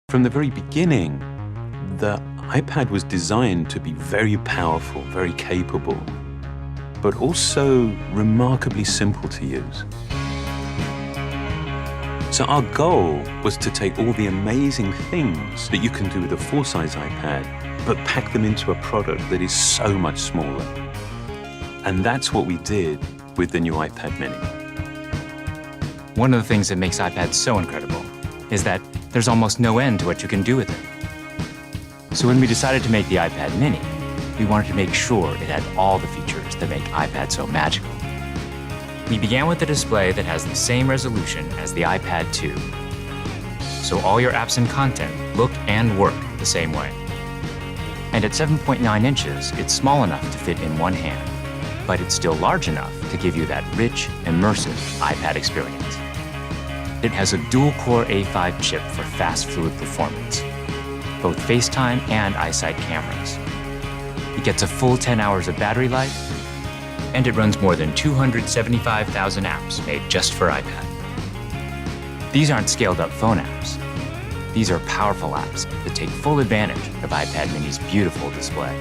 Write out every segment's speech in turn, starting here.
From the very beginning, the iPad was designed to be very powerful, very capable, but also remarkably simple to use. So our goal was to take all the amazing things that you can do with a full-size iPad, but pack them into a product that is so much smaller. And that's what we did with the new iPad mini. One of the things that makes iPads so incredible is that there's almost no end to what you can do with it. So when we decided to make the iPad mini, we wanted to make sure it had all the features that make iPad so magical. We began with a display that has the same resolution as the iPad 2. So all your apps and content look and work the same way. And at 7.9 inches, it's small enough to fit in one hand, but it's still large enough to give you that rich, immersive iPad experience. It has a dual-core A5 chip for fast, fluid performance, both FaceTime and iSight cameras. It gets a full 10 hours of battery life, and it runs more than 275,000 apps made just for iPad. These aren't scaled-up phone apps. These are powerful apps that take full advantage of iPad mini's beautiful display.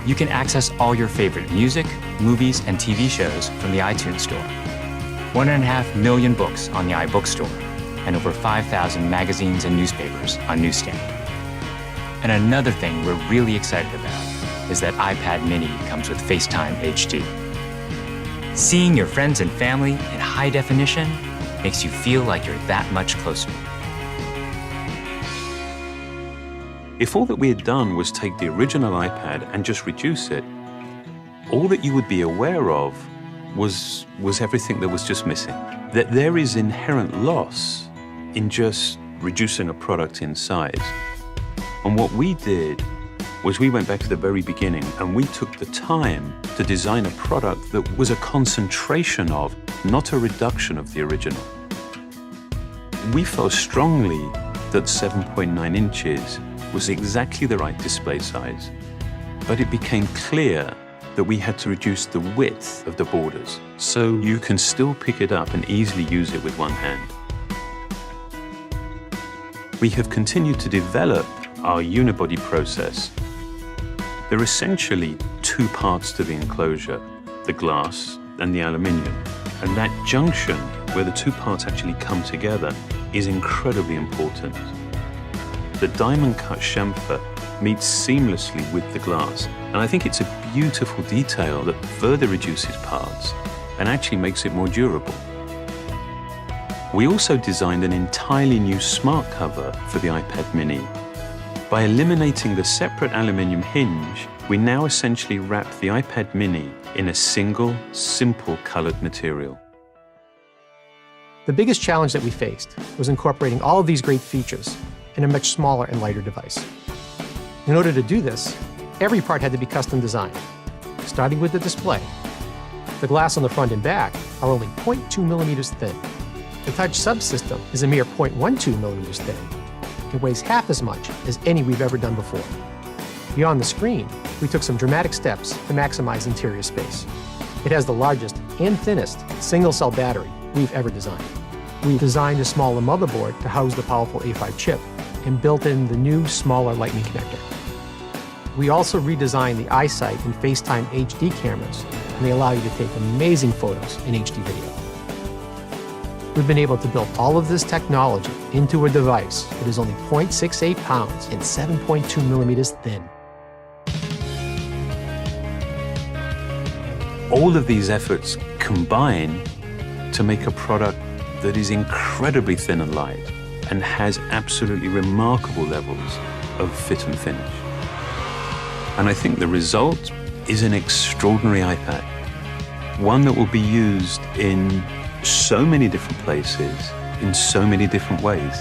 You can access all your favorite music, movies, and TV shows from the iTunes Store. 1.5 million books on the iBookstore, and over 5,000 magazines and newspapers on Newsstand. And another thing we're really excited about is that iPad mini comes with FaceTime HD. Seeing your friends and family in high definition makes you feel like you're that much closer. If all that we had done was take the original iPad and just reduce it, all that you would be aware of was everything that was just missing. That there is inherent loss in just reducing a product in size. And what we did was we went back to the very beginning and we took the time to design a product that was a concentration of, not a reduction of the original. We felt strongly that 7.9 inches was exactly the right display size, but it became clear that we had to reduce the width of the borders so you can still pick it up and easily use it with one hand. We have continued to develop our unibody process. There are essentially two parts to the enclosure, the glass and the aluminium. And that junction where the two parts actually come together is incredibly important. The diamond-cut chamfer meets seamlessly with the glass. And I think it's a beautiful detail that further reduces parts and actually makes it more durable. We also designed an entirely new smart cover for the iPad mini. By eliminating the separate aluminium hinge, we now essentially wrap the iPad mini in a single, simple colored material. The biggest challenge that we faced was incorporating all of these great features in a much smaller and lighter device. In order to do this, every part had to be custom designed, starting with the display. The glass on the front and back are only 0.2 millimeters thin. The touch subsystem is a mere 0.12 millimeters thin. It weighs half as much as any we've ever done before. Beyond the screen, we took some dramatic steps to maximize interior space. It has the largest and thinnest single-cell battery we've ever designed. We designed a smaller motherboard to house the powerful A5 chip and built in the new, smaller Lightning connector. We also redesigned the iSight and FaceTime HD cameras, and they allow you to take amazing photos in HD video. We've been able to build all of this technology into a device that is only 0.68 pounds and 7.2 millimeters thin. All of these efforts combine to make a product that is incredibly thin and light and has absolutely remarkable levels of fit and finish. And I think the result is an extraordinary iPad, one that will be used in so many different places, in so many different ways.